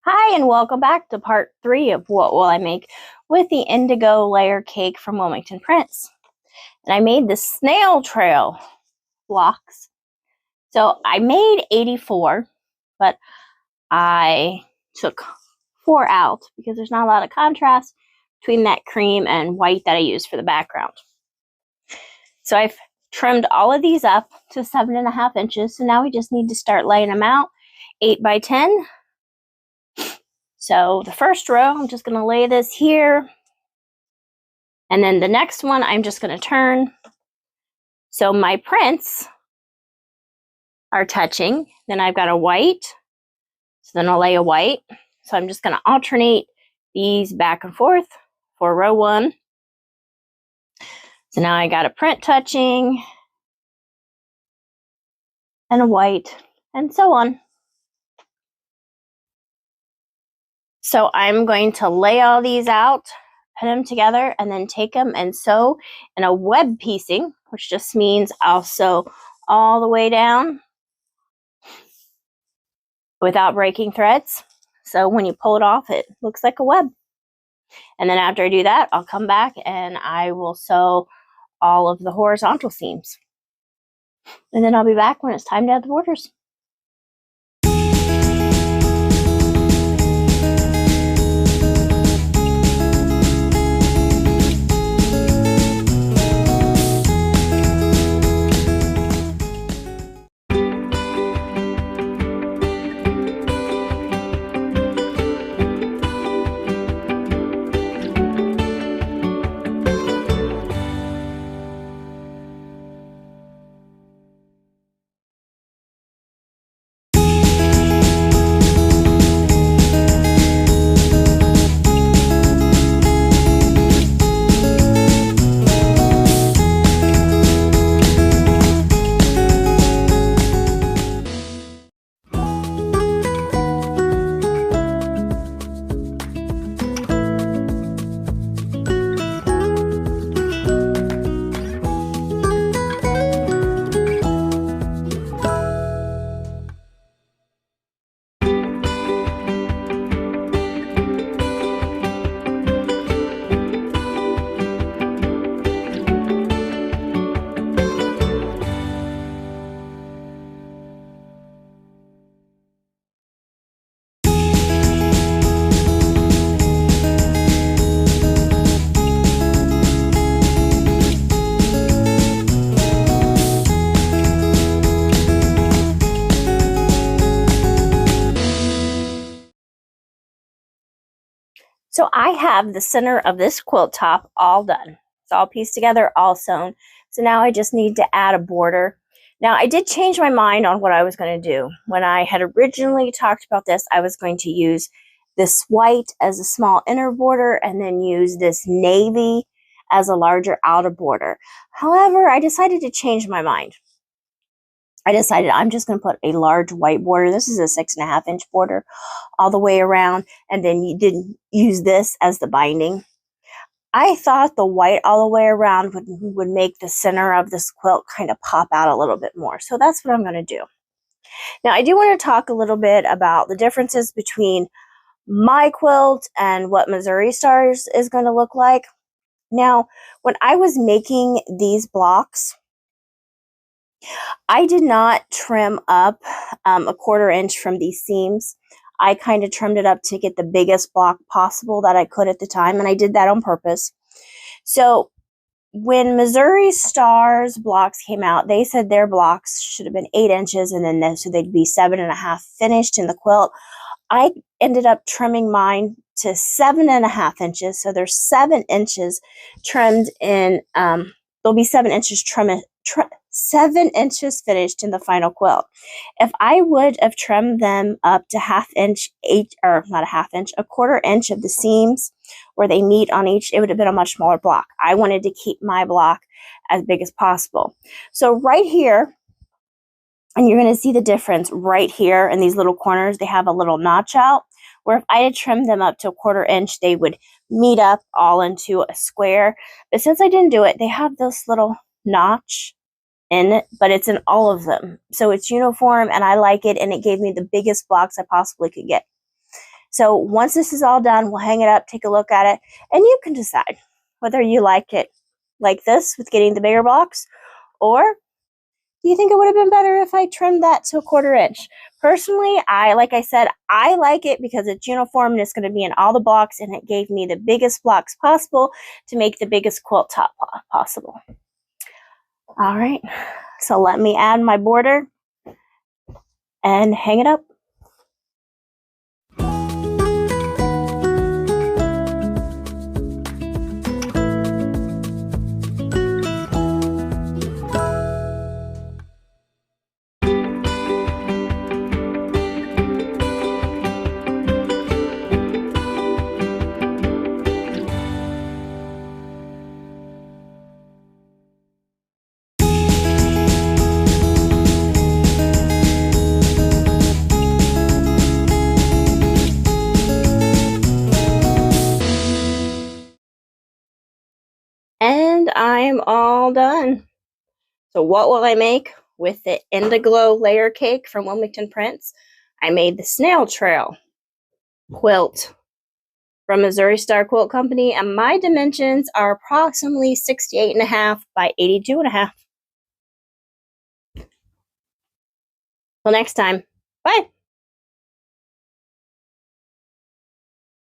Hi, and welcome back to part 3 of What Will I Make with the Indigo Layer Cake from Wilmington Prints. And I made the Snail Trail blocks. So I made 84, but I took 4 out because there's not a lot of contrast between that cream and white that I used for the background. So I've trimmed all of these up to 7.5 inches. So now we just need to start laying them out 8 by 10. So the first row, I'm just going to lay this here. And then the next one, I'm just going to turn. So my prints are touching. Then I've got a white. So then I'll lay a white. So I'm just going to alternate these back and forth for row 1. So now I got a print touching and a white and so on. So I'm going to lay all these out, put them together, and then take them and sew in a web piecing, which just means I'll sew all the way down without breaking threads. So when you pull it off, it looks like a web. And then after I do that, I'll come back and I will sew all of the horizontal seams. And then I'll be back when it's time to add the borders. So I have the center of this quilt top all done. It's all pieced together, all sewn. So now I just need to add a border. Now I did change my mind on what I was going to do. When I had originally talked about this, I was going to use this white as a small inner border and then use this navy as a larger outer border. However, I decided to change my mind. I decided I'm just going to put a large white border. This is a 6.5 inch border all the way around. And then you didn't use this as the binding. I thought the white all the way around would make the center of this quilt kind of pop out a little bit more. So that's what I'm going to do. Now, I do want to talk a little bit about the differences between my quilt and what Missouri Stars is going to look like. Now, when I was making these blocks, I did not trim up a 1/4 inch from these seams. I kind of trimmed it up to get the biggest block possible that I could at the time, and I did that on purpose. So when Missouri Stars blocks came out, they said their blocks should have been 8 inches, and then so they'd be 7.5 finished in the quilt. I ended up trimming mine to 7.5 inches, so there's 7 inches trimmed in. There'll be 7 inches 7 inches finished in the final quilt. If I would have trimmed them up to 1/2 inch, not a 1/2 inch, 1/4 inch of the seams where they meet on each, it would have been a much smaller block. I wanted to keep my block as big as possible. So right here, and you're going to see the difference right here in these little corners, they have a little notch out, where if I had trimmed them up to 1/4 inch, they would meet up all into a square. But since I didn't do it, they have this little notch in it, but it's in all of them. So it's uniform and I like it, and it gave me the biggest blocks I possibly could get. So once this is all done, we'll hang it up, take a look at it, and you can decide whether you like it like this with getting the bigger blocks, or do you think it would have been better if I trimmed that to a 1/4 inch? Personally, like I said, I like it because it's uniform and it's going to be in all the blocks, and it gave me the biggest blocks possible to make the biggest quilt top possible. All right, so let me add my border and hang it up. And I'm all done. So what will I make with the Indi-glow layer cake from Wilmington Prints? I made the Snail Trail quilt from Missouri Star Quilt Company, and my dimensions are approximately 68.5 by 82.5. Till next time, bye!